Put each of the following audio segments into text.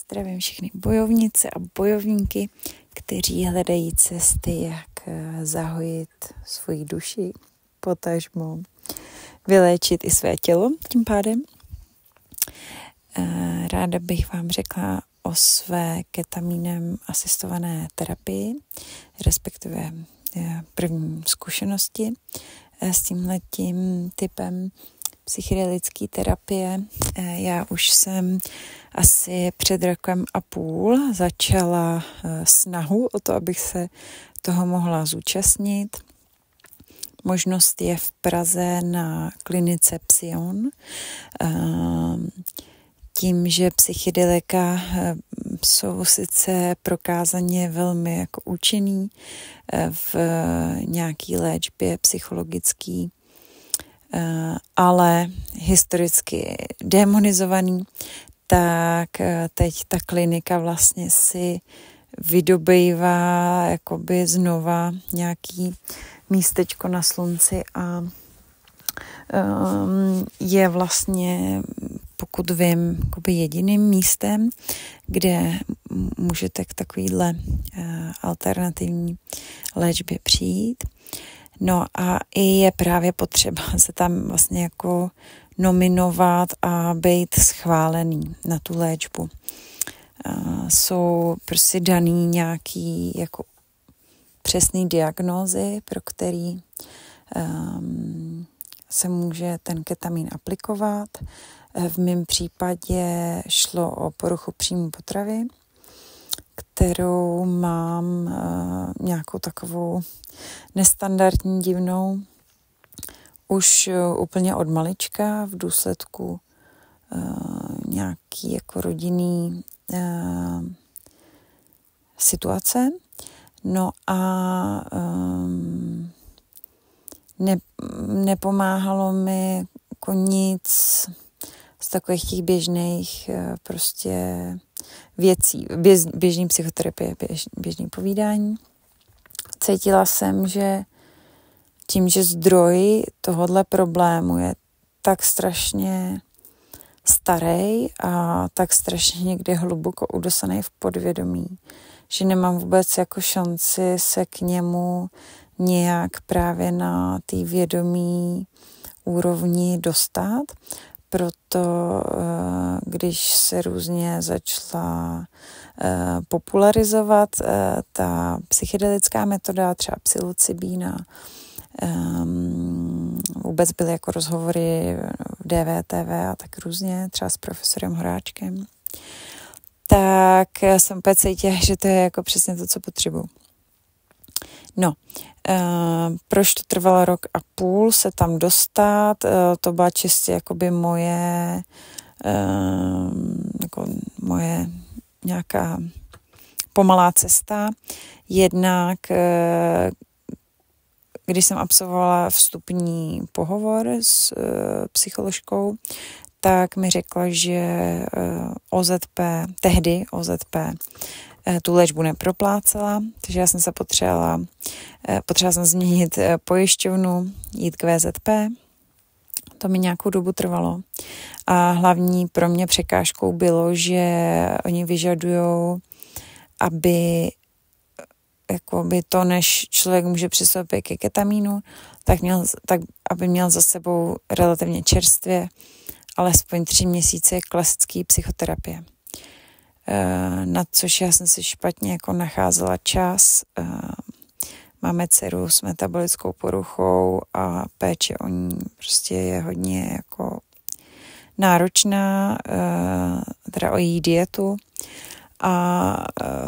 Zdravím všechny bojovnice a bojovníky, kteří hledají cesty, jak zahojit svoji duši, potažmo vyléčit i své tělo tím pádem. Ráda bych vám řekla o své ketamínem asistované terapii, respektive první zkušenosti s tímhletím typem psychedelické terapie. Já už jsem asi před 1,5 roku začala snahu o to, abych se toho mohla zúčastnit. Možnost je v Praze na klinice Psion. Tím, že psychedelika jsou sice prokázaně velmi jako účinný v nějaký léčbě psychologický, ale historicky demonizovaný, tak teď ta klinika vlastně si vydobývá jakoby znova nějaký místečko na slunci a je vlastně, pokud vím, jakoby jediným místem, kde můžete k takovýhle alternativní léčbě přijít. No a i je právě potřeba se tam vlastně jako nominovat a být schválený na tu léčbu. Jsou prostě daný nějaký jako přesný diagnózy, pro který se může ten ketamín aplikovat. V mém případě šlo o poruchu příjmu potravy, kterou mám nějakou takovou nestandardní, divnou, už úplně od malička v důsledku nějaký jako rodinný situace. No a nepomáhalo mi jako nic z takových těch běžných prostě věcí, běžný psychoterapie, běžný povídání. Cítila jsem, že tím, že zdroj tohohle problému je tak strašně starý a tak strašně někde hluboko udosaný v podvědomí, že nemám vůbec jako šanci se k němu nějak právě na té vědomí úrovni dostat. Proto když se různě začala popularizovat ta psychedelická metoda, třeba psilocybína, vůbec byly jako rozhovory v DVTV a tak různě, třeba s profesorem Horáčkem, tak jsem opět cítila, že to je jako přesně to, co potřebuji. No, proč to trvalo 1,5 roku se tam dostat, to byla čistě jakoby moje nějaká pomalá cesta. Jednak, když jsem absolvovala vstupní pohovor s psycholožkou, tak mi řekla, že tehdy OZP tu léčbu neproplácela, takže já jsem se potřebovala jsem změnit pojišťovnu, jít k VZP. To mi nějakou dobu trvalo. A hlavní pro mě překážkou bylo, že oni vyžadujou, aby to, než člověk může přistoupit ke ketamínu, tak aby měl za sebou relativně čerstvě alespoň 3 měsíce klasické psychoterapie. Na což já jsem si špatně jako nacházela čas. Máme dceru s metabolickou poruchou a péče o ní prostě je hodně jako náročná, teda o její dietu. A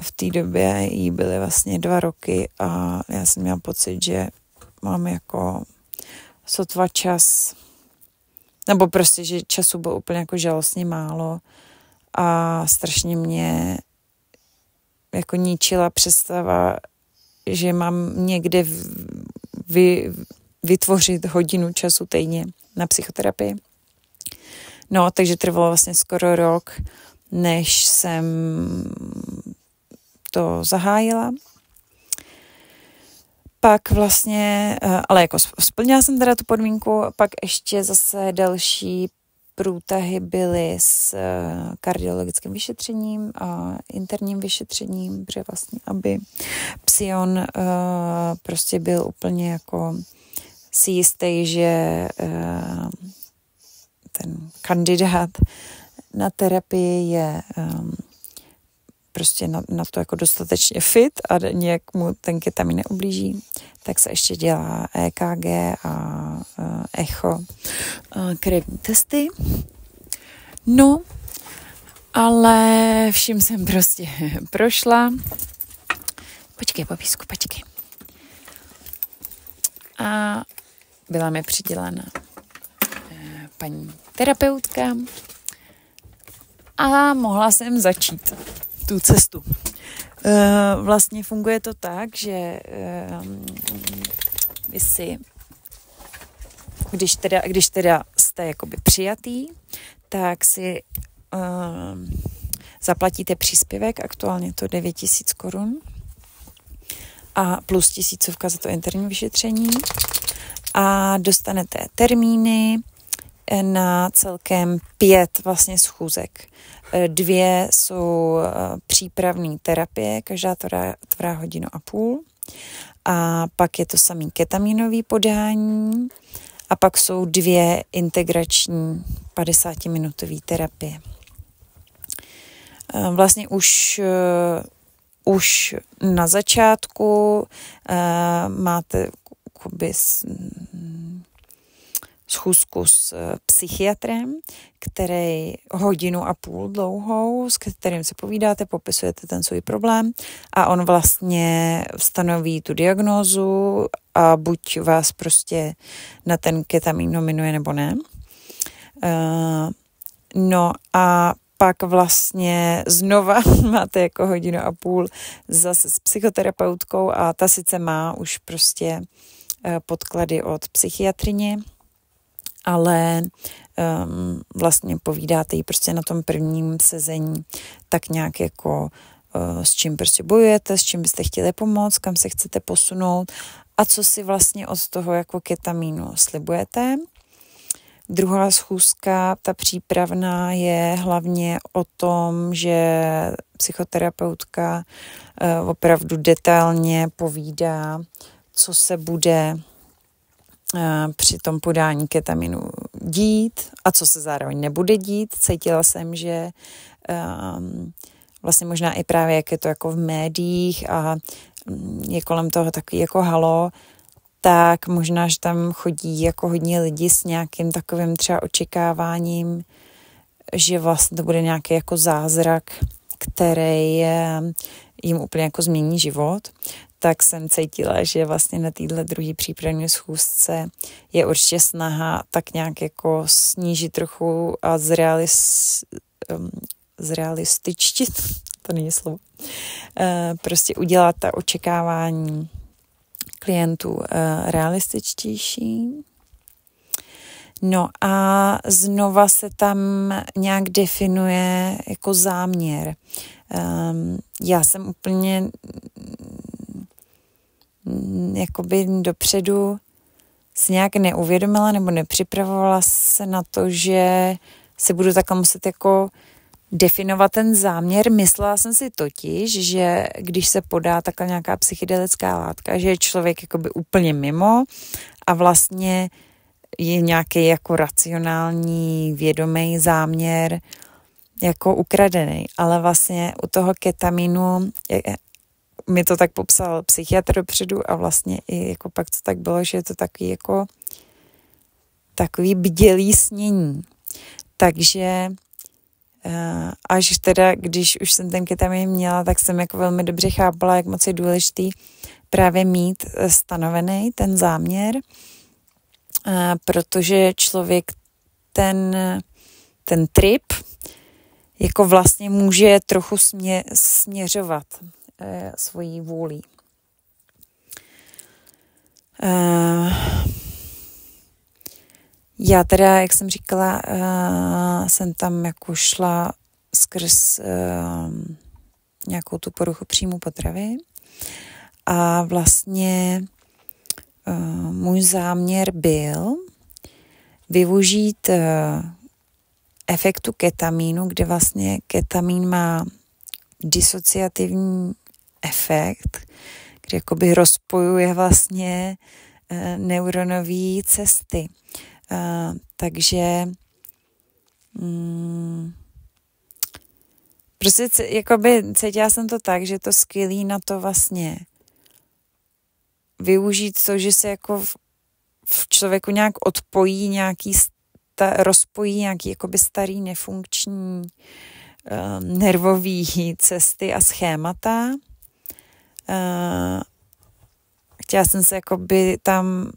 v té době jí byly vlastně 2 roky a já jsem měla pocit, že mám jako sotva čas, nebo prostě, že času bylo úplně jako žalostně málo a strašně mě jako ničila představa, že mám někde vytvořit hodinu času týdně na psychoterapii. No, takže trvalo vlastně skoro rok, než jsem to zahájila. Pak vlastně, ale jako splnila jsem teda tu podmínku, pak ještě zase další průtahy byly s kardiologickým vyšetřením a interním vyšetřením, protože vlastně, aby Psion prostě byl úplně jako si jistý, že ten kandidát na terapii je prostě na to jako dostatečně fit a nějak mu ten ketamin neublíží, tak se ještě dělá EKG a echo, krevní testy. No, ale vším jsem prostě prošla. Počkej, papísku, počkej. A byla mi přidělena paní terapeutka a mohla jsem začít tu cestu. Vlastně funguje to tak, že vy si, když teda jste jakoby přijatý, tak si zaplatíte příspěvek, aktuálně to 9 000 korun a plus 1000 za to interní vyšetření a dostanete termíny na celkem 5 vlastně schůzek. 2 jsou přípravné terapie, každá trvá 1,5 hodiny. A pak je to samý ketaminový podání a pak jsou 2 integrační 50-minutové terapie. Vlastně už na začátku máte schůzku s psychiatrem, který 1,5 hodiny dlouhou, s kterým se povídáte, popisujete ten svůj problém a on vlastně stanoví tu diagnózu a buď vás prostě na ten ketamin nominuje nebo ne. No a pak vlastně znova máte jako 1,5 hodiny zase s psychoterapeutkou a ta sice má už prostě podklady od psychiatrině, ale vlastně povídáte jí prostě na tom prvním sezení tak nějak jako s čím prostě bojujete, s čím byste chtěli pomoct, kam se chcete posunout a co si vlastně od toho jako ketamínu slibujete. Druhá schůzka, ta přípravná, je hlavně o tom, že psychoterapeutka opravdu detailně povídá, co se bude při tom podání ketaminu dít a co se zároveň nebude dít. Cítila jsem, že vlastně možná i právě, jak je to jako v médiích a je kolem toho takový jako halo, tak možná, že tam chodí jako hodně lidí s nějakým takovým třeba očekáváním, že vlastně to bude nějaký jako zázrak, který jim úplně jako změní život. Tak jsem cítila, že vlastně na téhle druhé přípravné schůzce je určitě snaha tak nějak jako snížit trochu a zrealističtit, to není slovo, prostě udělat ta očekávání klientů realističtější. No a znova se tam nějak definuje jako záměr. Já jsem úplně jakoby dopředu si nějak neuvědomila nebo nepřipravovala se na to, že se budu takhle muset jako definovat ten záměr. Myslela jsem si totiž, že když se podá takhle nějaká psychedelická látka, že je člověk jakoby úplně mimo a vlastně je nějaký jako racionální, vědomý záměr jako ukradený. Ale vlastně u toho ketaminu mi to tak popsal psychiatr dopředu a vlastně i jako pak to tak bylo, že je to takový jako takový bdělý snění. Takže až teda, když už jsem ten ketamin měla, tak jsem jako velmi dobře chápala, jak moc je důležitý právě mít stanovený ten záměr, protože člověk ten trip jako vlastně může trochu směřovat svojí vůlí. Já teda, jak jsem říkala, jsem tam jako šla skrz nějakou tu poruchu příjmu potravy a vlastně můj záměr byl využít efektu ketamínu, kde vlastně ketamin má disociativní efekt, kde jakoby rozpojuje vlastně neuronové cesty. Takže prostě jakoby cítila jsem to tak, že to skvělý na to vlastně využít to, že se jako v člověku nějak odpojí nějaký rozpojí nějaký jakoby starý nefunkční nervový cesty a schémata. Chtěla jsem se jakoby tam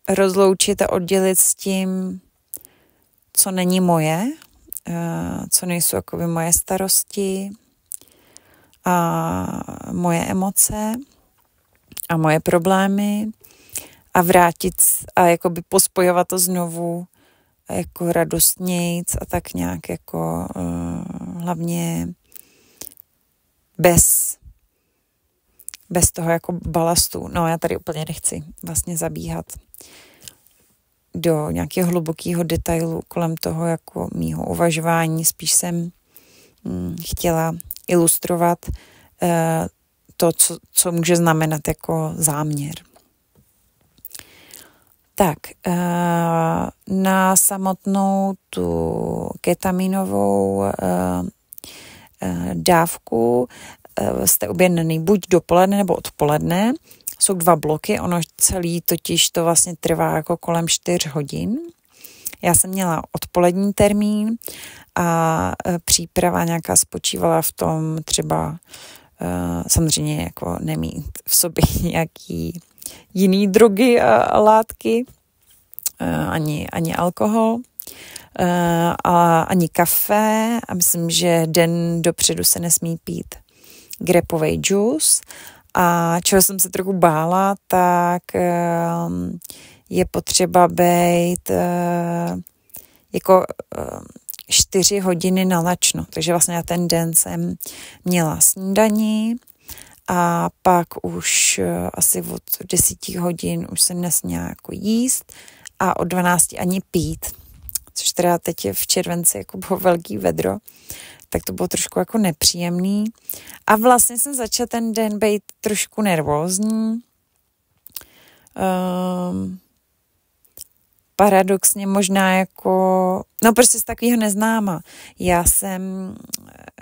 rozloučit a oddělit s tím, co není moje, co nejsou jakoby moje starosti a moje emoce a moje problémy a vrátit a jakoby pospojovat to znovu jako radostnějc a tak nějak jako hlavně bez toho jako balastu. No já tady úplně nechci vlastně zabíhat do nějakého hlubokého detailu kolem toho jako mýho uvažování. Spíš jsem chtěla ilustrovat to, co může znamenat jako záměr. Tak, na samotnou tu ketaminovou dávku jste objednaný buď dopoledne nebo odpoledne. Jsou 2 bloky, ono celý totiž to vlastně trvá jako kolem 4 hodin. Já jsem měla odpolední termín a příprava nějaká spočívala v tom třeba samozřejmě jako nemít v sobě nějaký jiný drogy a látky, ani alkohol, a ani kafe a myslím, že den dopředu se nesmí pít grapový džus a čeho jsem se trochu bála, tak je potřeba být jako 4 hodiny na lačno, takže vlastně na ten den jsem měla snídani a pak už asi od 10 hodin už jsem nesměla jako jíst a od 12 ani pít, což teda teď je v červenci jako bylo velký vedro, tak to bylo trošku jako nepříjemný. A vlastně jsem začala ten den být trošku nervózní. Paradoxně možná jako, no prostě z takového neznáma. Já jsem,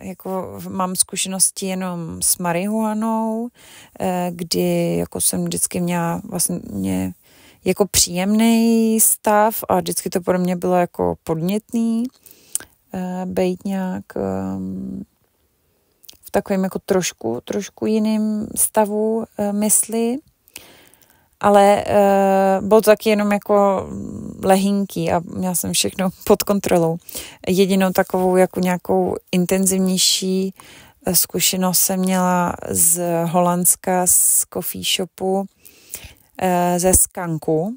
jako mám zkušenosti jenom s marihuanou, kdy jako jsem vždycky měla vlastně jako příjemný stav a vždycky to pro mě bylo jako podnětný být nějak v takovém jako trošku jiným stavu mysli. Ale bylo to taky jenom jako lehinký a měla jsem všechno pod kontrolou. Jedinou takovou jako nějakou intenzivnější zkušenost jsem měla z Holandska, z coffee shopu, ze Skanku,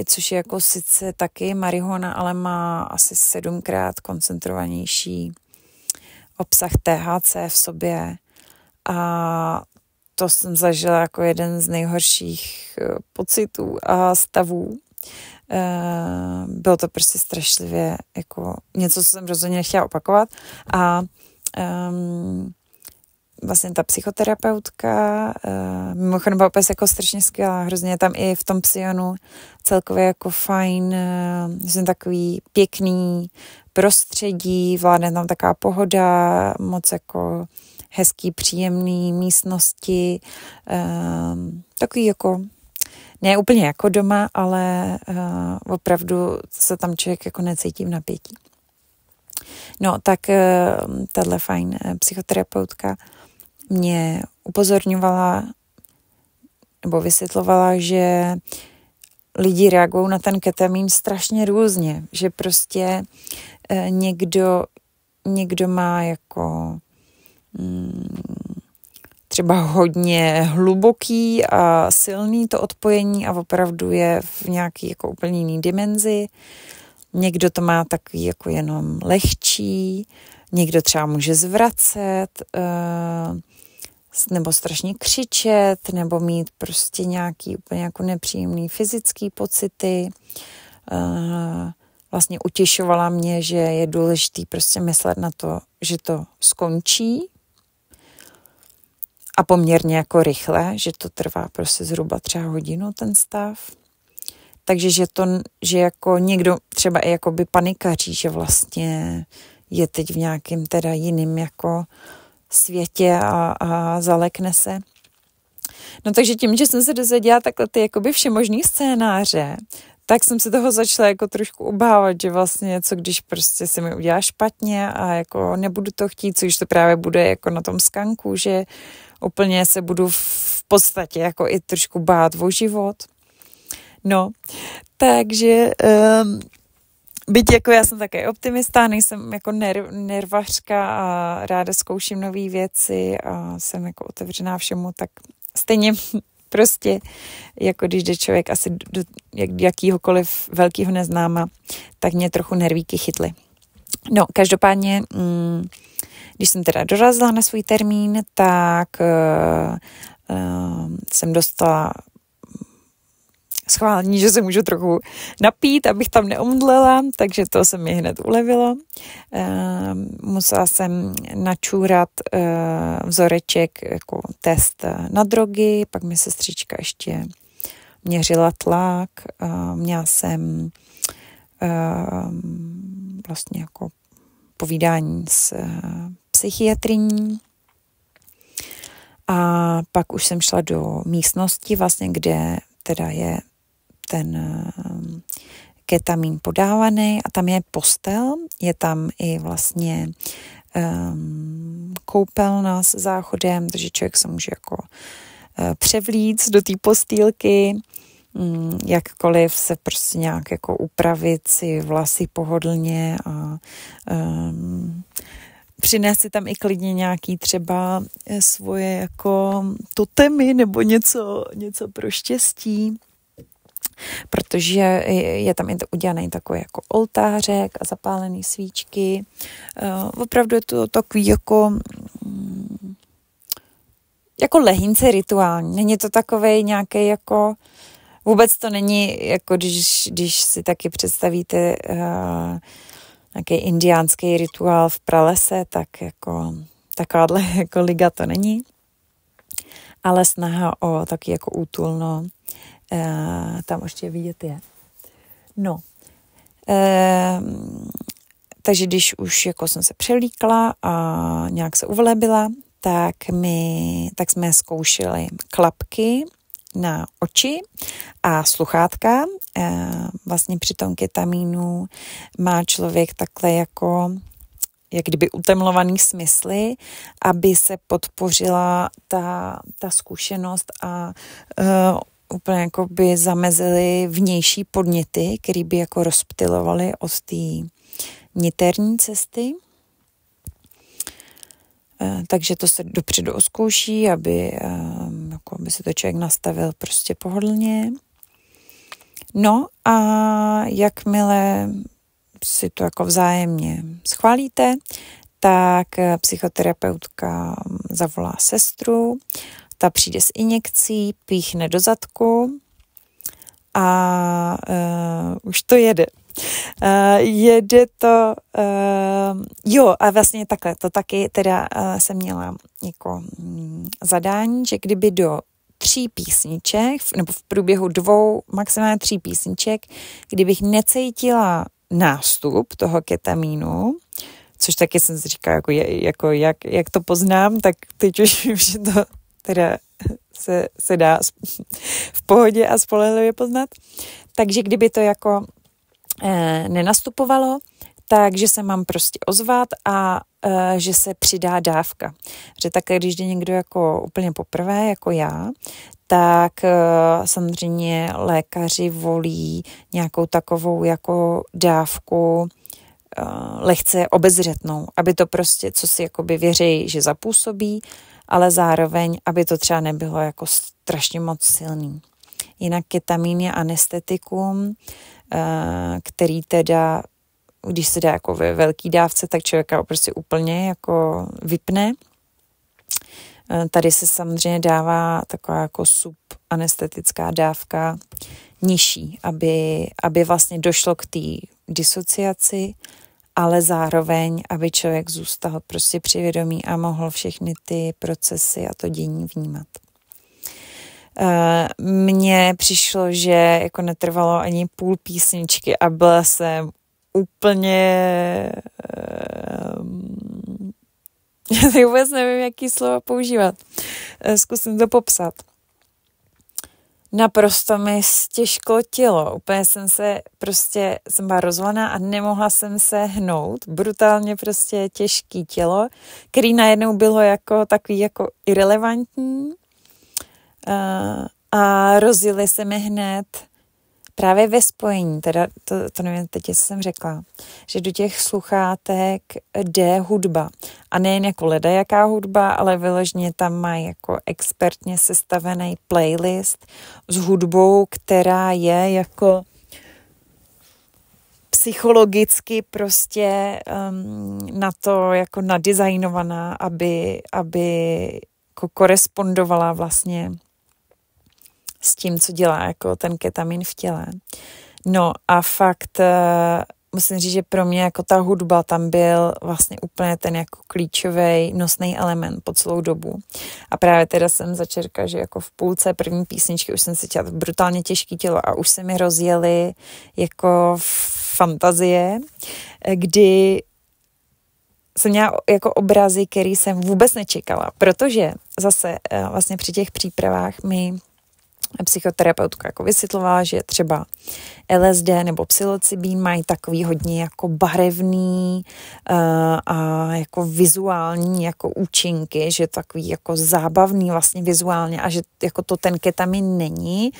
což je jako sice taky marihuana, ale má asi 7krát koncentrovanější obsah THC v sobě a to jsem zažila jako jeden z nejhorších pocitů a stavů. Bylo to prostě strašlivě jako něco, co jsem rozhodně nechtěla opakovat a vlastně ta psychoterapeutka mimochodem byla opět jako strašně skvělá, hrozně tam i v tom Psionu celkově jako fajn, jsem takový pěkný prostředí, vládne tam taková pohoda, moc jako hezký, příjemný místnosti, takový jako, ne úplně jako doma, ale opravdu se tam člověk jako necítí v napětí. No, tak tahle fajn psychoterapeutka mě upozorňovala nebo vysvětlovala, že lidi reagují na ten ketamin strašně různě, že prostě někdo má jako třeba hodně hluboký a silný to odpojení a opravdu je v nějaký jako úplně jiný dimenzi. Někdo to má takový jako jenom lehčí, někdo třeba může zvracet, nebo strašně křičet, nebo mít prostě nějaký úplně jako nepříjemný fyzický pocity. vlastně utěšovala mě, že je důležitý prostě myslet na to, že to skončí a poměrně jako rychle, že to trvá prostě zhruba třeba hodinu ten stav. Takže že jako někdo třeba i jakoby panikaří, že vlastně je teď v nějakém teda jiným jako světě a zalekne se. No takže tím, že jsem se dozvěděla takhle ty jakoby všemožný scénáře, tak jsem se toho začala jako trošku obávat, že vlastně co když prostě se mi udělá špatně a jako nebudu to chtít, což to právě bude jako na tom skanku, že úplně se budu v podstatě jako i trošku bát o život. No, takže byť jako já jsem také optimista, nejsem jako nervařka a ráda zkouším nové věci a jsem jako otevřená všemu, tak stejně prostě, jako když jde člověk asi do jakýhokoliv velkého neznáma, tak mě trochu nervíky chytly. No, každopádně, když jsem teda dorazila na svůj termín, tak jsem dostala schválení, že se můžu trochu napít, abych tam neomdlela, takže to se mi hned ulevilo. Musela jsem načůrat vzoreček jako test na drogy, pak mi sestřička ještě měřila tlak, měla jsem vlastně jako povídání s psychiatriní a pak už jsem šla do místnosti, vlastně, kde teda je ten ketamin podávaný a tam je postel, je tam i vlastně koupelna s záchodem, takže člověk se může jako převlíct do té postýlky, jakkoliv se prostě nějak jako upravit si vlasy pohodlně a přinést si tam i klidně nějaký třeba svoje jako totemy nebo něco pro štěstí, protože je tam i to udělaný takový jako oltářek a zapálený svíčky. Opravdu je to takový jako lehínce rituální. Není to takovej nějaký jako, vůbec to není jako když si taky představíte nějaký indiánský rituál v pralese, tak jako takováhle jako liga to není, ale snaha o taky jako útulno tam ještě vidět je. No, takže když už jako jsem se převlíkla a nějak se uvelebila, tak jsme zkoušeli klapky na oči a sluchátka. Vlastně při tom ketamínu má člověk takhle jako jak kdyby utemlovaný smysly, aby se podpořila ta zkušenost a úplně jako by zamezily vnější podněty, které by jako rozptylovaly od té niterní cesty. Takže to se dopředu oskouší, aby si to člověk nastavil prostě pohodlně. No a jakmile si to jako vzájemně schválíte, tak psychoterapeutka zavolá sestru, ta přijde s injekcí, píchne do zadku a už to jede. Jede to, a vlastně takhle, to taky teda jsem měla jako zadání, že kdyby do 3 písniček, nebo v průběhu 2, maximálně 3 písniček, kdybych necítila nástup toho ketamínu, což taky jsem si říkala, jak to poznám, tak teď už vím, že to teda se dá v pohodě a spolehlivě poznat. Takže kdyby to jako nenastupovalo, takže se mám prostě ozvat a že se přidá dávka. Že také, když jde někdo jako úplně poprvé, jako já, tak samozřejmě lékaři volí nějakou takovou jako dávku lehce obezřetnou, aby to prostě, co si jakoby věří, že zapůsobí, ale zároveň, aby to třeba nebylo jako strašně moc silný. Jinak ketamin je anestetikum, který teda, když se dá jako ve velký dávce, tak člověka prostě úplně jako vypne. Tady se samozřejmě dává taková jako subanestetická dávka nižší, aby vlastně došlo k té disociaci, ale zároveň, aby člověk zůstal prostě při vědomí a mohl všechny ty procesy a to dění vnímat. Mně přišlo, že jako netrvalo ani půl písničky a byla jsem úplně... Já vůbec nevím, jaký slova používat. Zkusím to popsat. Naprosto mi stěžklo tělo. Úplně jsem byla rozlaná a nemohla jsem se hnout. Brutálně prostě těžký tělo, který najednou bylo jako takový jako irelevantní. A rozjeli se mi hned právě ve spojení, teda to nevím teď, jestli jsem řekla, že do těch sluchátek jde hudba. A nejen jako ledajaká hudba, ale vyloženě tam mají jako expertně sestavený playlist s hudbou, která je jako psychologicky prostě na to jako nadizajnovaná, aby jako korespondovala vlastně s tím, co dělá jako ten ketamin v těle. No a fakt musím říct, že pro mě jako ta hudba tam byl vlastně úplně ten jako klíčový nosný element po celou dobu. A právě teda jsem začerka, že jako v půlce první písničky už jsem cítila brutálně těžké tělo a už se mi rozjely jako fantazie, kdy jsem měla jako obrazy, který jsem vůbec nečekala, protože zase vlastně při těch přípravách mi psychoterapeutka jako vysvětlovala, že třeba LSD nebo psilocybin mají takový hodně jako barevný a jako vizuální jako účinky, že takový jako zábavný vlastně vizuálně a že jako to ten ketamin není.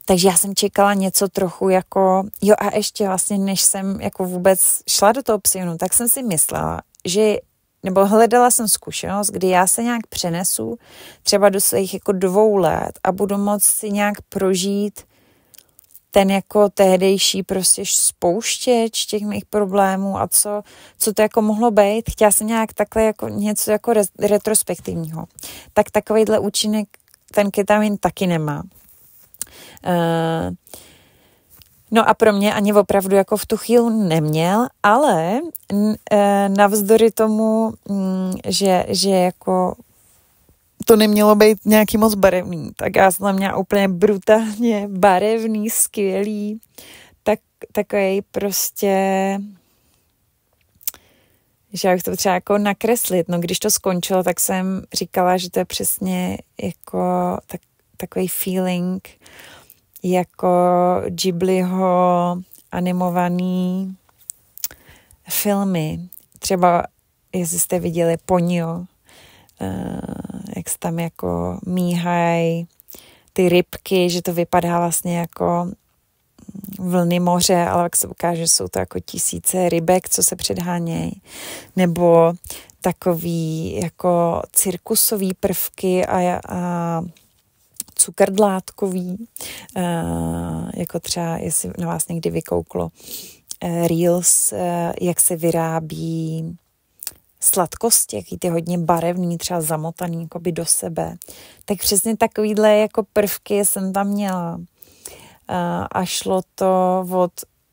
Takže já jsem čekala něco trochu jako, jo a ještě vlastně než jsem jako vůbec šla do toho psionu, tak jsem si myslela, že nebo hledala jsem zkušenost, kdy já se nějak přenesu třeba do svých jako 2 let a budu moct si nějak prožít ten jako tehdejší prostě spouštěč těch mých problémů a co to jako mohlo být. Chtěla jsem nějak takhle jako něco jako retrospektivního. Tak takovejhle účinek ten ketamin taky nemá. No a pro mě ani opravdu jako v tu chvíli neměl, ale navzdory tomu, že jako to nemělo být nějaký moc barevný, tak já jsem tam měla úplně brutálně barevný, skvělý, takový prostě, že já bych to třeba jako nakreslit. No když to skončilo, tak jsem říkala, že to je přesně jako takový feeling, jako Ghibliho animovaný filmy. Třeba, jestli jste viděli Ponyo, jak se tam jako míhají ty rybky, že to vypadá vlastně jako vlny moře, ale jak se ukáže, že jsou to jako tisíce rybek, co se předhánějí. Nebo takový jako cirkusový prvky a cukrdlátkový, jako třeba, jestli na vás někdy vykouklo Reels, jak se vyrábí sladkosti, jaký ty hodně barevný, třeba zamotaný jakoby do sebe. Tak přesně takovýhle jako prvky jsem tam měla. A šlo to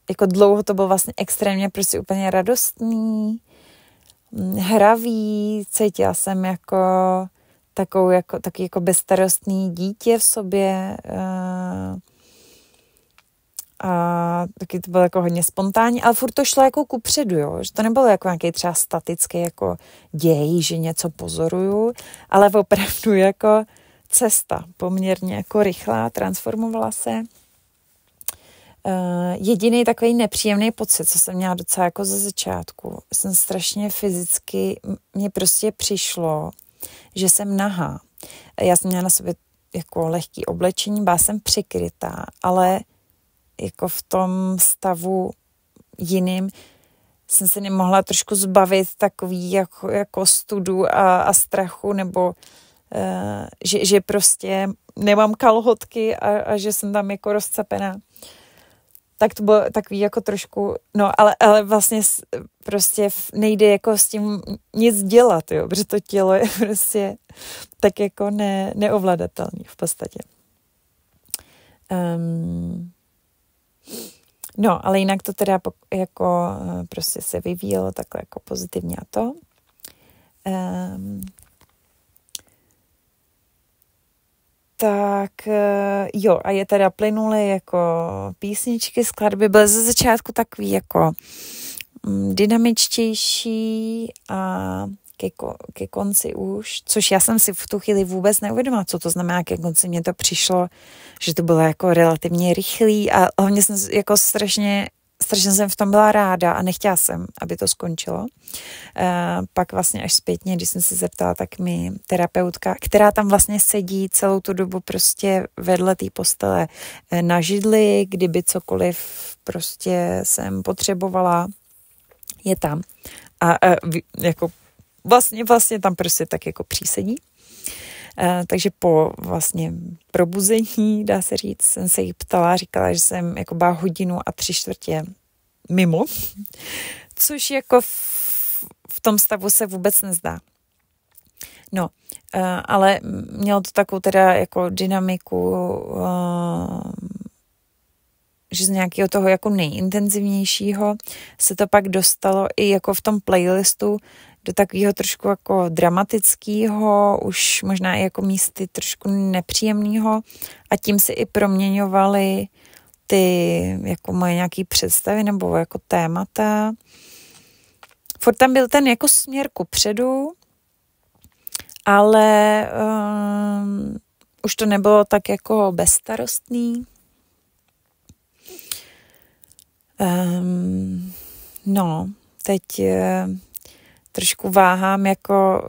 jako dlouho to bylo vlastně extrémně prostě úplně radostný, hravý, cítila jsem jako taky jako bezstarostný dítě v sobě a taky to bylo jako hodně spontánní, ale furt to šlo jako kupředu, jo? Že to nebylo jako nějaký třeba statický jako děj, že něco pozoruju, ale opravdu jako cesta poměrně jako rychlá, transformovala se. Jediný takový nepříjemný pocit, co jsem měla docela jako ze začátku, jsem strašně fyzicky, mně prostě přišlo, že jsem nahá. Já jsem měla na sobě jako lehký oblečení, byla jsem přikrytá, ale jako v tom stavu jiným jsem se nemohla trošku zbavit takový jako studu a strachu, nebo že prostě nemám kalhotky a že jsem tam jako rozcapená. Tak to bylo takový jako trošku, no ale vlastně prostě nejde jako s tím nic dělat, jo, protože to tělo je prostě tak jako neovladatelný v podstatě. No, ale jinak to teda jako prostě se vyvíjelo takhle jako pozitivně a to. Tak jo, a je teda plynulé jako písničky, skladby byly ze začátku takový jako dynamičtější a ke konci už, což já jsem si v tu chvíli vůbec neuvědomila, co to znamená, ke konci mně to přišlo, že to bylo jako relativně rychlý a hlavně jsem jako strašně jsem v tom byla ráda a nechtěla jsem, aby to skončilo. Pak vlastně až zpětně, když jsem se zeptala, tak mi terapeutka, která tam vlastně sedí celou tu dobu prostě vedle té postele na židli, kdyby cokoliv prostě jsem potřebovala, je tam. A jako vlastně tam prostě tak jako přísedí. Takže po vlastně probuzení, dá se říct, jsem se jí ptala, říkala, že jsem jako byla 1:03 mimo, což jako v tom stavu se vůbec nezdá. No, ale mělo to takovou teda jako dynamiku, že z nějakého toho jako nejintenzivnějšího se to pak dostalo i jako v tom playlistu do takového trošku jako dramatického, už možná i jako místy trošku nepříjemného a tím se i proměňovaly ty jako moje nějaký představy nebo jako témata. Furt tam byl ten jako směr kupředu, ale už to nebylo tak jako bezstarostný. No, teď trošku váhám, jako,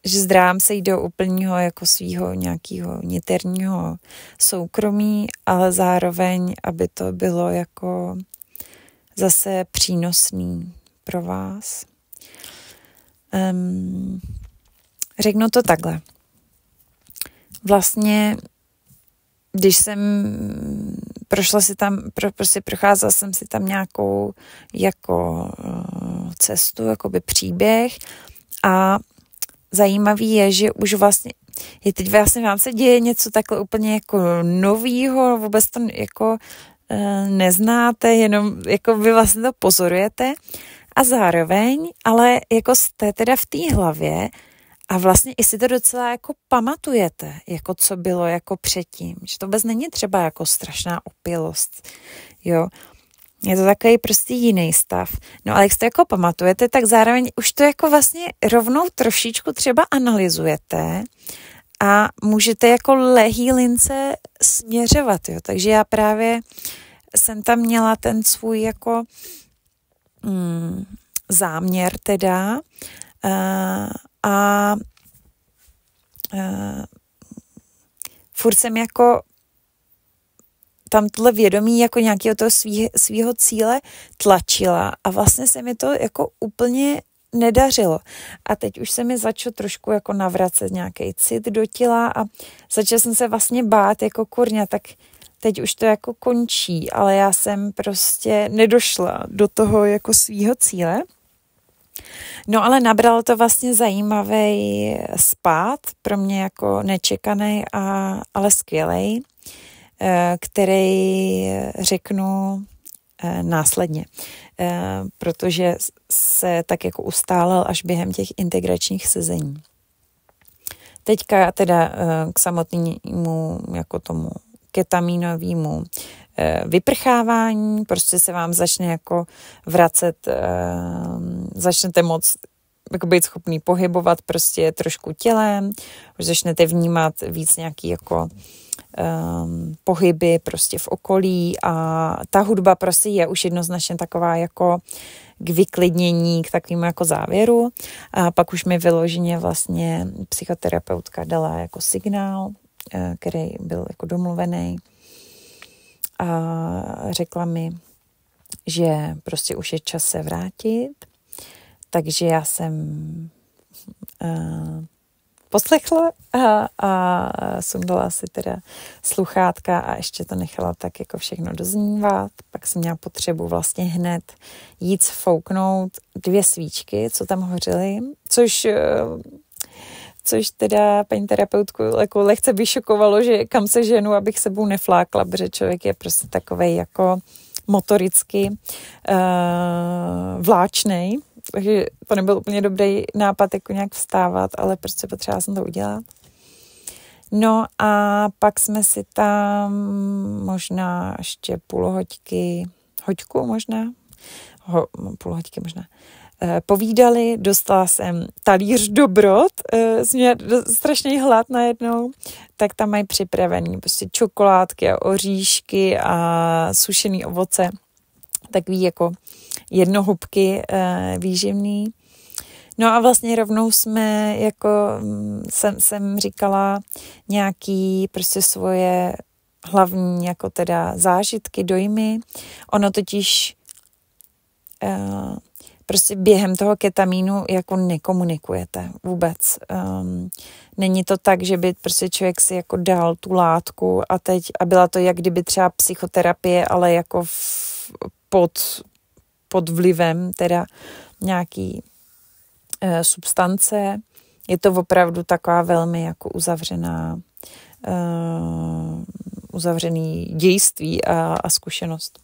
že zdrám se jít do úplného jako svýho nějakého niterního soukromí, ale zároveň, aby to bylo jako zase přínosný pro vás. Řeknu to takhle. Vlastně, když jsem procházela jsem si tam nějakou jako cestu, jakoby příběh a zajímavý je, že už vlastně teď vlastně vám se děje něco takhle úplně jako novýho, vůbec to jako neznáte, jenom jako vy vlastně to pozorujete a zároveň, ale jako jste teda v té hlavě a vlastně i si to docela jako pamatujete, jako co bylo jako předtím, že to vůbec není třeba jako strašná opělost, jo. Je to takový prostě jiný stav. No ale jak si to jako pamatujete, tak zároveň už to jako vlastně rovnou trošičku třeba analyzujete a můžete jako lehý lince směřovat, jo. Takže já právě jsem tam měla ten svůj jako záměr teda a furt jsem jako tam tohle vědomí jako nějakého toho svýho cíle tlačila a vlastně se mi to jako úplně nedařilo. A teď už se mi začalo trošku jako navracet nějaký cit do těla a začala jsem se vlastně bát jako kurňa, tak teď už to jako končí, ale já jsem prostě nedošla do toho jako svýho cíle. No ale nabralo to vlastně zajímavý spád, pro mě jako nečekaný, ale skvělej, který řeknu následně, protože se tak jako ustálel až během těch integračních sezení. Teďka teda k samotnému jako tomu ketaminovému vyprchávání, prostě se vám začne jako vracet, začnete moc jako být schopný pohybovat prostě trošku tělem, už začnete vnímat víc nějaký jako pohyby prostě v okolí a ta hudba prostě je už jednoznačně taková jako k vyklidnění, k takovému jako závěru a pak už mi vyloženě vlastně psychoterapeutka dala jako signál, který byl jako domluvený a řekla mi, že prostě už je čas se vrátit, takže já jsem poslechla a sundala si teda sluchátka a ještě to nechala tak jako všechno doznívat. Pak jsem měla potřebu vlastně hned jít sfouknout 2 svíčky, co tam hořily, což teda paní terapeutku jako lehce vyšokovalo, že kam se ženu, abych sebou neflákla, protože člověk je prostě takovej jako motoricky vláčnej, takže to nebyl úplně dobrý nápad jako nějak vstávat, ale prostě potřeba jsem to udělat. No a pak jsme si tam možná ještě hoďku možná, povídali, dostala jsem talíř dobrot, jsem strašný hlad najednou, tak tam mají připravený prostě čokoládky a oříšky a sušený ovoce, takový jako jednohubky výživný. No a vlastně rovnou jsme, jako jsem říkala, nějaký prostě svoje hlavní jako teda zážitky, dojmy. Ono totiž prostě během toho ketamínu jako nekomunikujete vůbec. Není to tak, že by prostě člověk si jako dal tu látku a byla to jak kdyby třeba psychoterapie, ale jako pod vlivem teda nějaký substance. Je to opravdu taková velmi jako uzavřený dějství a zkušenost.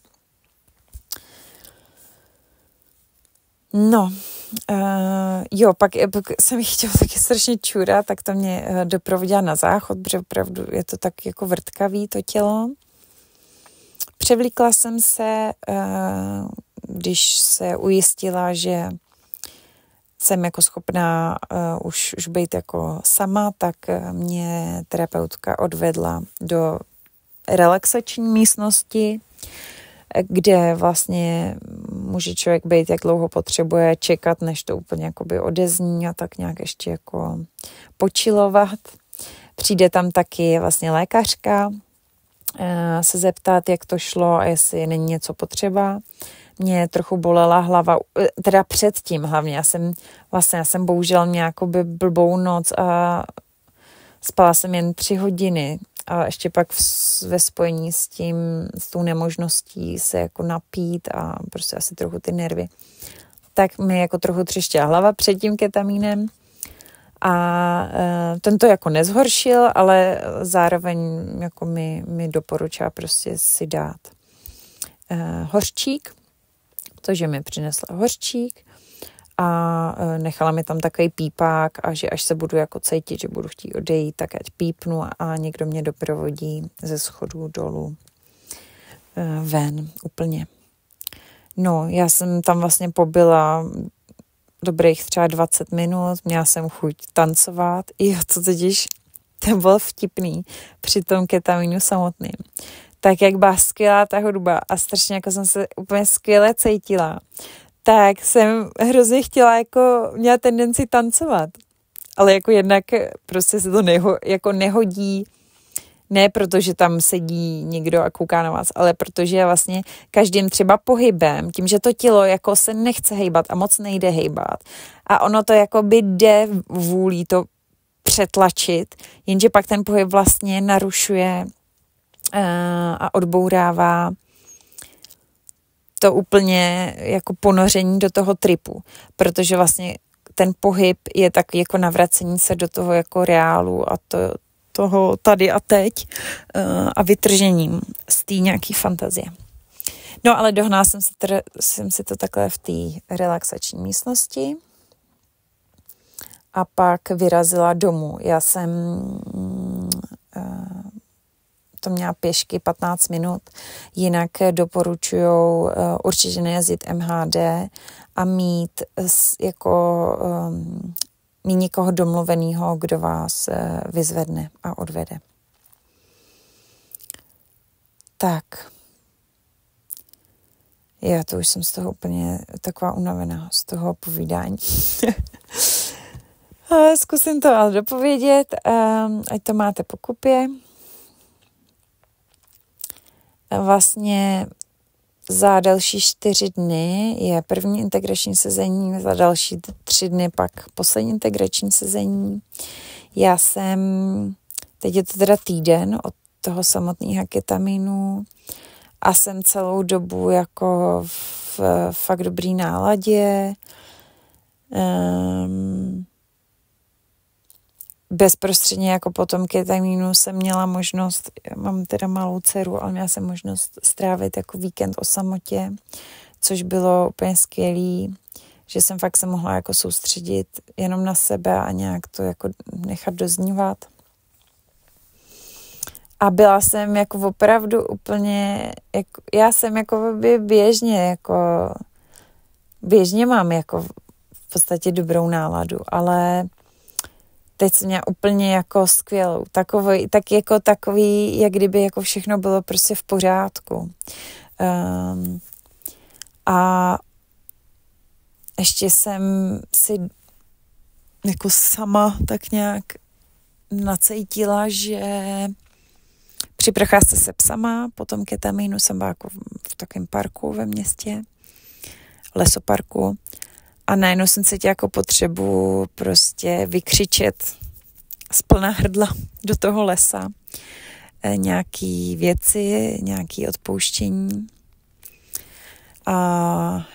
No, pak jsem chtěla taky strašně čůrat, tak to mě doprovodila na záchod, protože opravdu je to tak jako vrtkavý to tělo. Převlíkla jsem se, když se ujistila, že jsem jako schopná už být jako sama, tak mě terapeutka odvedla do relaxační místnosti, kde vlastně může člověk být, jak dlouho potřebuje, čekat, než to úplně jakoby odezní a tak nějak ještě jako počilovat. Přijde tam taky vlastně lékařka se zeptat, jak to šlo a jestli není něco potřeba. Mě trochu bolela hlava, teda předtím hlavně. Já jsem bohužel měla jakoby blbou noc a spala jsem jen 3 hodiny. A ještě pak ve spojení s tou nemožností se jako napít a prostě asi trochu ty nervy. Tak mi jako trochu třeštěla hlava před tím ketamínem. A ten to jako nezhoršil, ale zároveň jako mi doporučila prostě si dát hořčík, takže mi přinesla hořčík a nechala mi tam takový pípák a že až se budu jako cítit, že budu chtít odejít, tak ať pípnu a někdo mě doprovodí ze schodů dolů ven úplně. No, já jsem tam vlastně pobyla dobrých třeba 20 minut, měla jsem chuť tancovat. Jo, to totiž to bylo vtipný při tom ketaminu samotným. Tak jak byla skvělá ta hudba a strašně jako jsem se úplně skvěle cítila, tak jsem hrozně chtěla, jako měla tendenci tancovat. Ale jako jednak prostě se to jako nehodí, ne protože tam sedí někdo a kouká na vás, ale protože vlastně každým třeba pohybem, tím, že to tělo jako se nechce hejbat a moc nejde hejbat a ono to jako by jde vůlí to přetlačit, jenže pak ten pohyb vlastně narušuje a odbourává to úplně jako ponoření do toho tripu, protože vlastně ten pohyb je tak jako navracení se do toho jako reálu a toho tady a teď a vytržením z té nějaký fantazie. No ale dohnala jsem si to takhle v té relaxační místnosti a pak vyrazila domů. Já jsem to měla pěšky 15 minut, jinak doporučujou určitě nejezdit MHD a mít někoho domluveného, kdo vás vyzvedne a odvede. Tak. Já to už jsem z toho úplně taková unavená, z toho povídání. Zkusím to ale dopovědět, ať to máte po kupě. Vlastně za další 4 dny je první integrační sezení, za další 3 dny pak poslední integrační sezení. Já jsem, teď je to teda týden od toho samotného ketaminu a jsem celou dobu jako v fakt dobrý náladě. bezprostředně jako po tom ketamínu jsem měla možnost, mám teda malou dceru, ale měla jsem možnost strávit jako víkend o samotě, což bylo úplně skvělý, že jsem fakt se mohla jako soustředit jenom na sebe a nějak to jako nechat doznívat. A byla jsem jako opravdu úplně, jako, já jsem jako běžně mám jako v podstatě dobrou náladu, ale teď jsem měla úplně jako skvělou, takový, jak kdyby jako všechno bylo prostě v pořádku. A ještě jsem si jako sama tak nějak nacítila, že při procházce se psama, po tom ketamínu jsem byla jako v takovém parku ve městě, lesoparku, a najednou jsem cítila jako potřebu prostě vykřičet z plná hrdla do toho lesa nějaký věci, nějaký odpouštění. A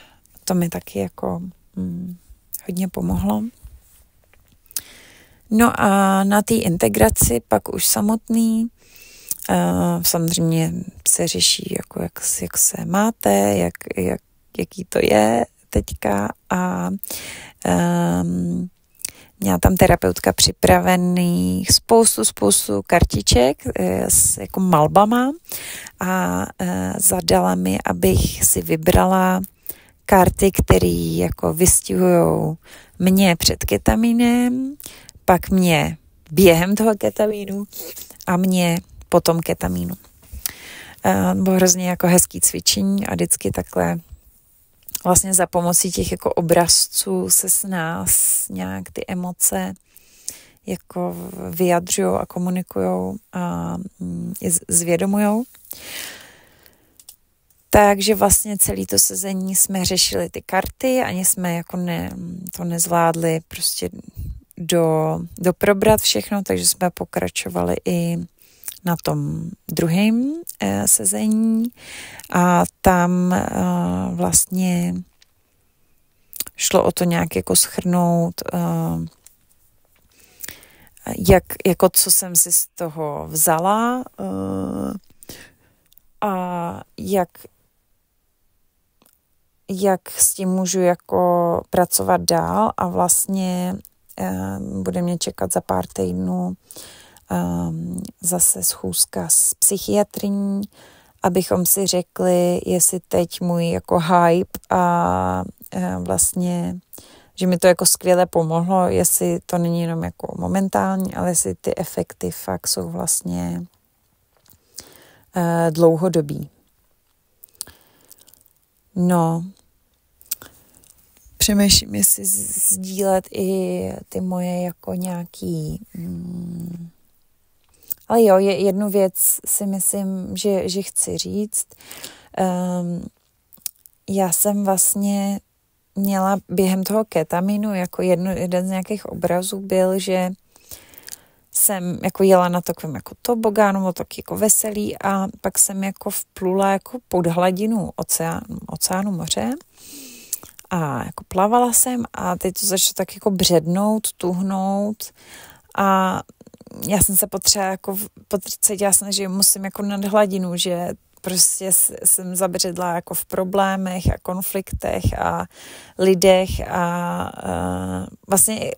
to mi taky jako hodně pomohlo. No a na té integraci pak už samotný samozřejmě se řeší, jako jak se máte, jaký to je teďka, a měla tam terapeutka připravený spoustu kartiček s jako malbama a zadala mi, abych si vybrala karty, které jako vystihujou mě před ketaminem, pak mě během toho ketamínu a mě po tom ketamínu. Bylo hrozně jako hezký cvičení a vždycky takhle vlastně za pomocí těch jako obrazců se s nás nějak ty emoce jako vyjadřujou a komunikujou a zvědomujou. Takže vlastně celé to sezení jsme řešili ty karty, ani jsme jako to nezvládli prostě doprobrat všechno, takže jsme pokračovali i na tom druhém sezení a tam vlastně šlo o to nějak jako shrnout, jako co jsem si z toho vzala a jak s tím můžu jako pracovat dál, a vlastně bude mě čekat za pár týdnů zase schůzka s psychiatrní, abychom si řekli, jestli teď můj jako hype a vlastně, že mi to jako skvěle pomohlo, jestli to není jenom jako momentální, ale jestli ty efekty fakt jsou vlastně dlouhodobý. No, přemýšlím, jestli sdílet i ty moje jako nějaký... Ale jo, jednu věc si myslím, že chci říct. Já jsem vlastně měla během toho ketaminu jako jeden z nějakých obrazů byl, že jsem jako jela na takovém jako tobogánu, bylo tak jako veselý, a pak jsem jako vplula jako pod hladinu oceánu moře a jako plavala jsem a teď to začalo tak jako břednout, tuhnout a já jsem se cítila jsem, že musím jako nad hladinu, že prostě jsem zabředla jako v problémech a konfliktech a lidech a vlastně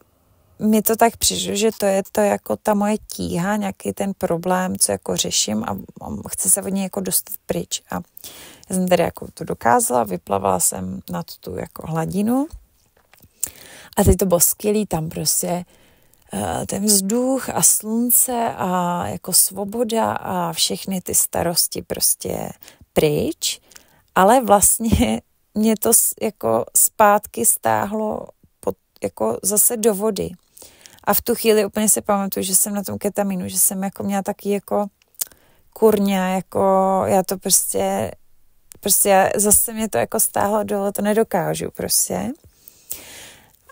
mi to tak přišlo, že to je to jako ta moje tíha, nějaký ten problém, co jako řeším a chci se od něj jako dostat pryč. A já jsem tady jako to dokázala, vyplavala jsem na tu jako hladinu a teď to bylo skvělý, tam prostě ten vzduch a slunce a jako svoboda a všechny ty starosti prostě pryč, ale vlastně mě to jako zpátky stáhlo jako zase do vody. A v tu chvíli úplně si pamatuju, že jsem na tom ketaminu, že jsem jako měla taky jako kurňa, jako já to prostě zase mě to jako stáhlo dolů, to nedokážu prostě.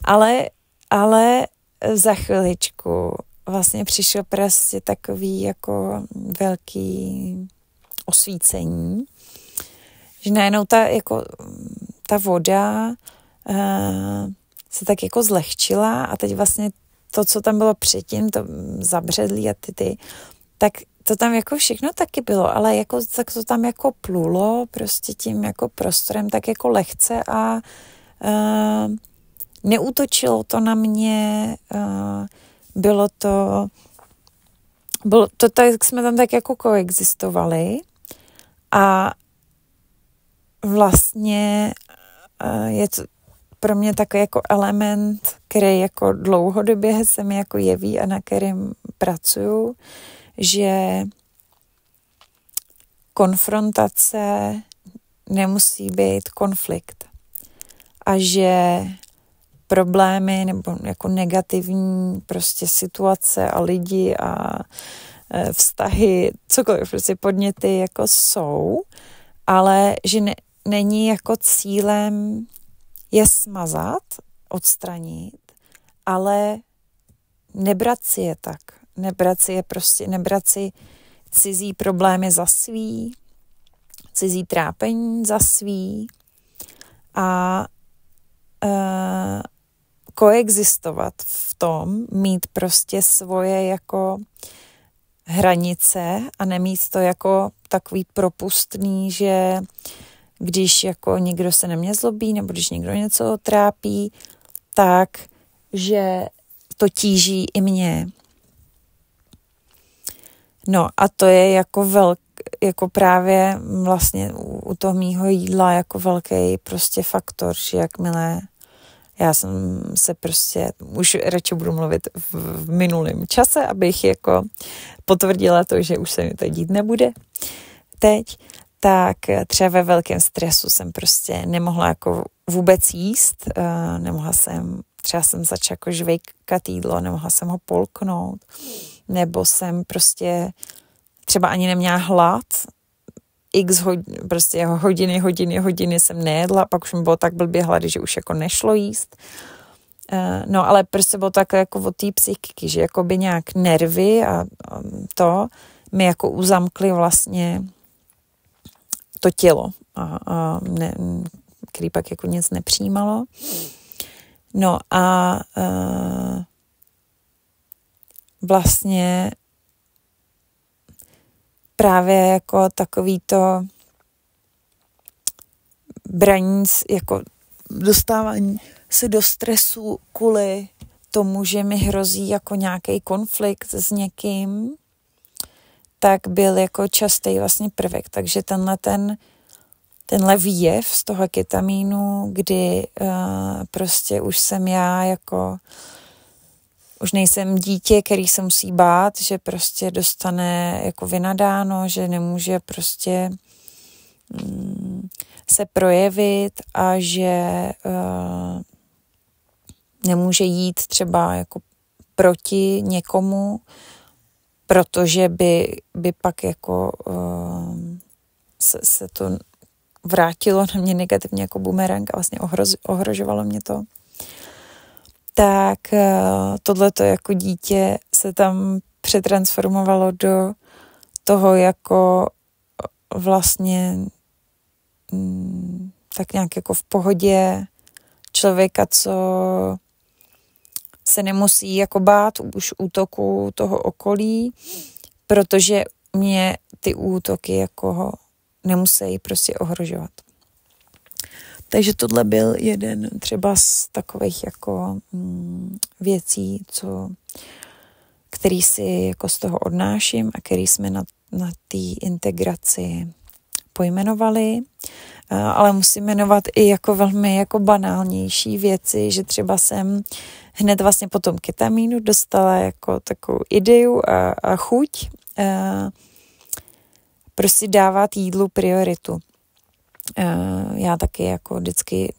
Ale za chviličku vlastně přišlo prostě takový jako velký osvícení, že najednou ta voda se tak jako zlehčila a teď vlastně to, co tam bylo předtím, to zabředlí a ty, tak to tam jako všechno taky bylo, ale jako, tak to tam jako plulo prostě tím jako prostorem tak jako lehce a neútočilo to na mě, bylo to tak, jsme tam tak jako koexistovali a vlastně je to pro mě takový jako element, který jako dlouhodobě se mi jako jeví a na kterým pracuju, že konfrontace nemusí být konflikt a že problémy nebo jako negativní prostě situace a lidi a vztahy, cokoliv, prostě podněty jako jsou, ale že není jako cílem je smazat, odstranit, ale nebrat si je tak. Nebrat si cizí problémy za svý, cizí trápení za svý a koexistovat v tom, mít prostě svoje jako hranice a nemít to jako takový propustný, že když jako někdo se na mě zlobí nebo když někdo něco trápí, tak že to tíží i mě. No a to je jako právě vlastně u toho mýho jídla jako velký prostě faktor, že jakmile já jsem se prostě, už radši budu mluvit v minulém čase, abych jako potvrdila to, že už se mi to dít nebude teď, tak třeba ve velkém stresu jsem prostě nemohla jako vůbec jíst, třeba jsem začala jako žvejkat jídlo, nemohla jsem ho polknout, nebo jsem prostě třeba ani neměla hlad, prostě hodiny jsem nejedla, pak už mi bylo tak blbě hlady, že už jako nešlo jíst. No ale prostě bylo tak jako od té psychiky, že jako by nějak nervy a to mi jako uzamkly vlastně to tělo, který pak jako nic nepřijímalo. No a vlastně právě jako takový to braní, jako dostávání se do stresu kvůli tomu, že mi hrozí jako nějaký konflikt s někým, tak byl jako častý vlastně prvek. Takže tenhle výjev z toho ketamínu, kdy prostě už jsem já jako už nejsem dítě, který se musí bát, že prostě dostane jako vynadáno, že nemůže prostě se projevit a že nemůže jít třeba jako proti někomu, protože by pak jako se to vrátilo na mě negativně jako bumerang a vlastně ohrožovalo mě to. Tak tohleto jako dítě se tam přetransformovalo do toho jako vlastně tak nějak jako v pohodě člověka, co se nemusí jako bát už útoku toho okolí, protože mě ty útoky jako nemusí prostě ohrožovat. Takže tohle byl jeden třeba z takových jako věcí, který si jako z toho odnáším a který jsme na té integraci pojmenovali. Ale musím jmenovat i jako velmi jako banálnější věci, že třeba jsem hned vlastně po tom ketamínu dostala jako takovou ideu a chuť prostě dávat jídlu prioritu. Já taky jako vždycky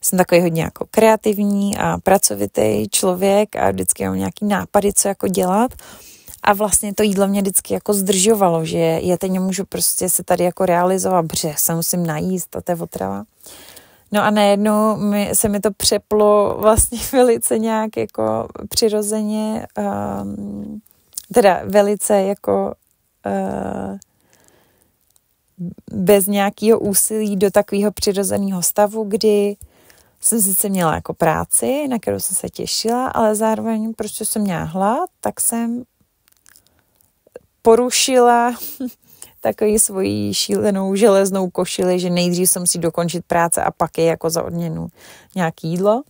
jsem takový hodně jako kreativní a pracovitý člověk a vždycky mám nějaký nápady, co jako dělat. A vlastně to jídlo mě vždycky jako zdržovalo, že já teď nemůžu prostě se tady jako realizovat, protože se musím najíst a to je otrava. No a najednou se mi to přeplo vlastně velice nějak jako přirozeně, teda velice jako bez nějakého úsilí do takového přirozeného stavu, kdy jsem sice měla jako práci, na kterou jsem se těšila, ale zároveň, protože jsem měla hlad, tak jsem porušila takový svoji šílenou železnou košili, že nejdřív jsem si dokončit práce a pak je jako za odměnu nějaký jídlo.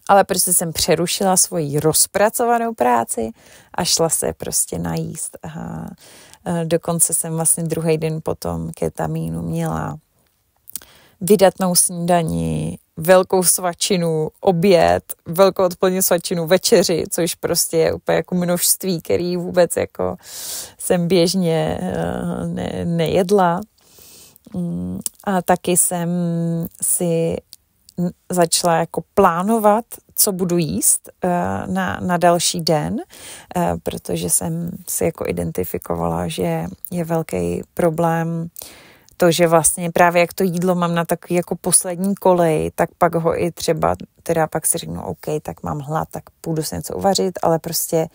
Ale prostě jsem přerušila svoji rozpracovanou práci a šla se prostě najíst. A dokonce jsem vlastně druhý den po tom ketamínu měla vydatnou snídani, velkou svačinu, oběd, velkou odpolední svačinu, večeři, což prostě je úplně jako množství, který vůbec jako jsem běžně nejedla. A taky jsem si začala jako plánovat, co budu jíst na další den, protože jsem si jako identifikovala, že je velký problém to, že vlastně právě jak to jídlo mám na takový jako poslední kolej, tak pak ho i třeba, teda pak si řeknu, OK, tak mám hlad, tak půjdu si něco uvařit, ale prostě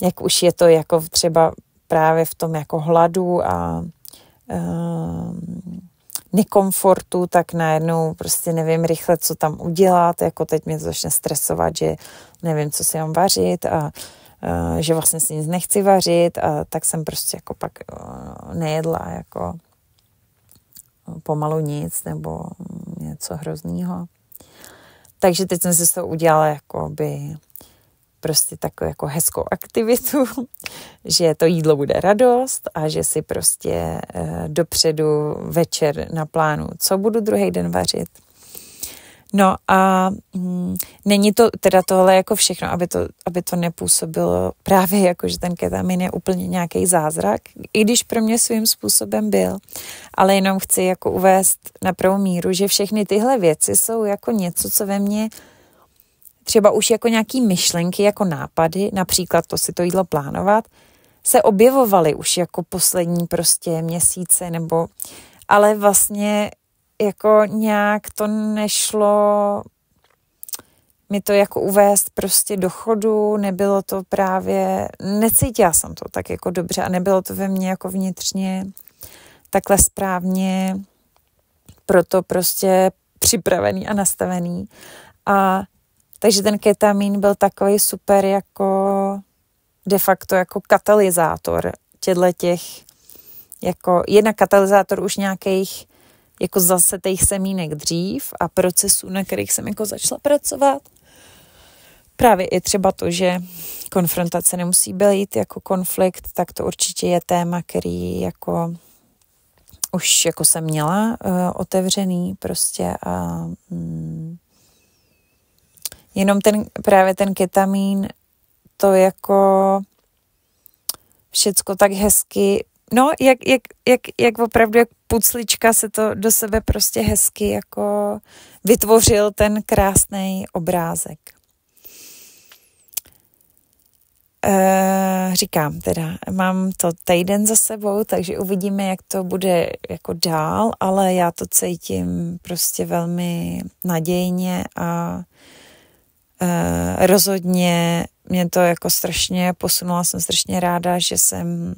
jak už je to jako třeba právě v tom jako hladu a nekomfortu, tak najednou prostě nevím rychle, co tam udělat, jako teď mě to začne stresovat, že nevím, co si mám vařit a že vlastně si nic nechci vařit a tak jsem prostě jako pak nejedla jako pomalu nic nebo něco hroznýho. Takže teď jsem si z toho udělala jakoby prostě takovou jako hezkou aktivitu, že to jídlo bude radost a že si prostě dopředu večer naplánu, co budu druhý den vařit. No a není to teda tohle jako všechno, aby to nepůsobilo právě jako, že ten ketamin je úplně nějaký zázrak, i když pro mě svým způsobem byl, ale jenom chci jako uvést na pravou míru, že všechny tyhle věci jsou jako něco, co ve mně třeba už jako nějaký myšlenky, jako nápady, například to si to jídlo plánovat, se objevovaly už jako poslední prostě měsíce, nebo, ale vlastně jako nějak to nešlo mi to jako uvést prostě do chodu, nebylo to právě, necítila jsem to tak jako dobře a nebylo to ve mně jako vnitřně takhle správně proto prostě připravený a nastavený. A takže ten ketamin byl takový super jako de facto jako katalyzátor těch jako jedna katalyzátor už nějakých jako zasetých semínek dřív a procesů, na kterých jsem jako začala pracovat. Právě i třeba to, že konfrontace nemusí být jako konflikt, tak to určitě je téma, který jako už jako jsem měla otevřený prostě a jenom právě ten ketamin to jako všecko tak hezky, no jak opravdu jak puclička se to do sebe prostě hezky jako vytvořil ten krásný obrázek. Říkám teda, mám to týden za sebou, takže uvidíme, jak to bude jako dál, ale já to cítím prostě velmi nadějně a rozhodně mě to jako strašně posunula, jsem strašně ráda, že jsem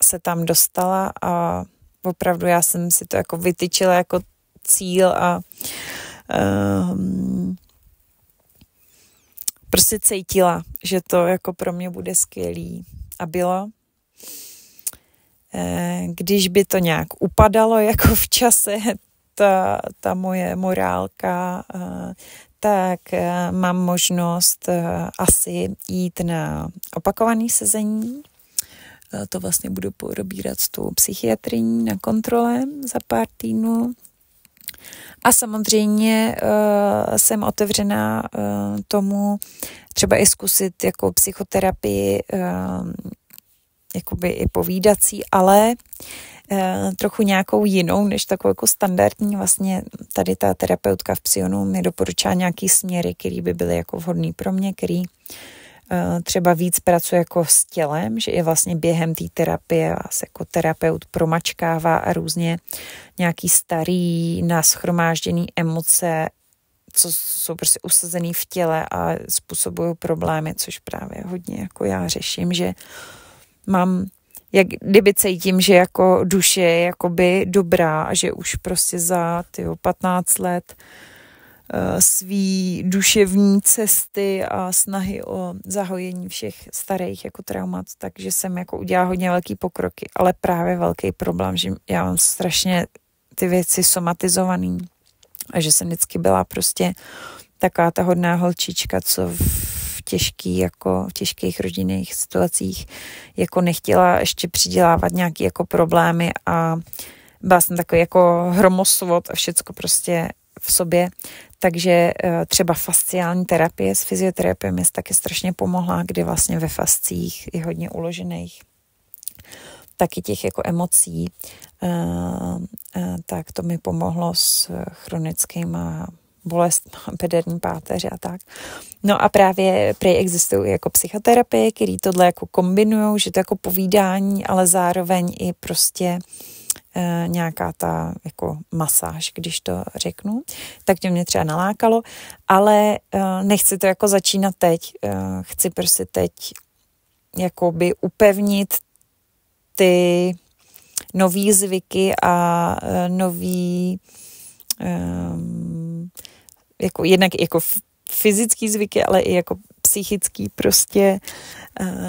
se tam dostala a opravdu já jsem si to jako vytyčila jako cíl a prostě cítila, že to jako pro mě bude skvělý a bylo. Když by to nějak upadalo jako v čase, ta moje morálka, tak mám možnost asi jít na opakované sezení. To vlastně budu probírat s tou psychiatriní na kontrole za pár týdnů. A samozřejmě jsem otevřená tomu třeba i zkusit jako psychoterapii, jakoby i povídací, ale trochu nějakou jinou, než takovou jako standardní. Vlastně tady ta terapeutka v Psionu mi doporučila nějaký směry, který by byly jako vhodný pro mě, který třeba víc pracuje jako s tělem, že i vlastně během té terapie vás jako terapeut promačkává a různě nějaký starý nashromážděný emoce, co jsou prostě usazený v těle a způsobují problémy, což právě hodně jako já řeším, že mám, jak kdyby cítím, že jako duše je jakoby dobrá a že už prostě za 15 let svý duševní cesty a snahy o zahojení všech starých jako traumat, takže jsem jako udělala hodně velký pokroky, ale právě velký problém, že já mám strašně ty věci somatizovaný a že jsem vždycky byla prostě taková ta hodná holčička, co v těžkých rodinných situacích jako nechtěla ještě přidělávat nějaký jako problémy a byla jsem takový jako hromosvod a všecko prostě v sobě, takže třeba fasciální terapie s fyzioterapií mi taky strašně pomohla, kdy vlastně ve fascích je hodně uložených taky těch jako emocí, tak to mi pomohlo s chronickýma bolestma bederní páteře a tak. No a právě existují jako psychoterapie, které tohle jako kombinujou, že to jako povídání, ale zároveň i prostě nějaká ta jako masáž, když to řeknu, tak to mě třeba nalákalo, ale nechci to jako začínat teď, chci prostě teď jakoby upevnit ty nový zvyky a nový jako jednak jako fyzický zvyky, ale i jako psychický prostě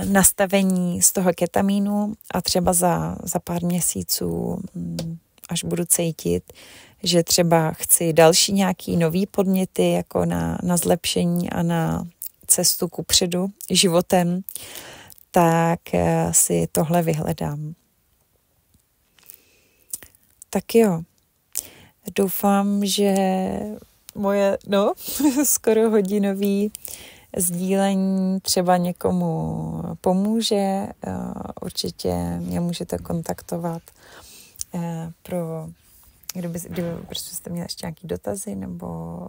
nastavení z toho ketamínu a třeba za pár měsíců, až budu cítit, že třeba chci další nějaký nový podněty jako na zlepšení a na cestu kupředu životem, tak si tohle vyhledám. Tak jo, doufám, že moje skoro hodinový sdílení třeba někomu pomůže. Určitě mě můžete kontaktovat kdyby prostě jste měli ještě nějaký dotazy nebo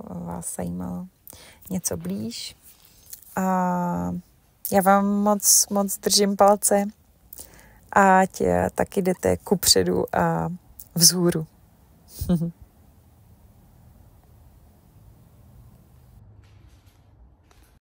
vás zajímalo něco blíž. A já vám moc držím palce, ať taky jdete kupředu a vzhůru.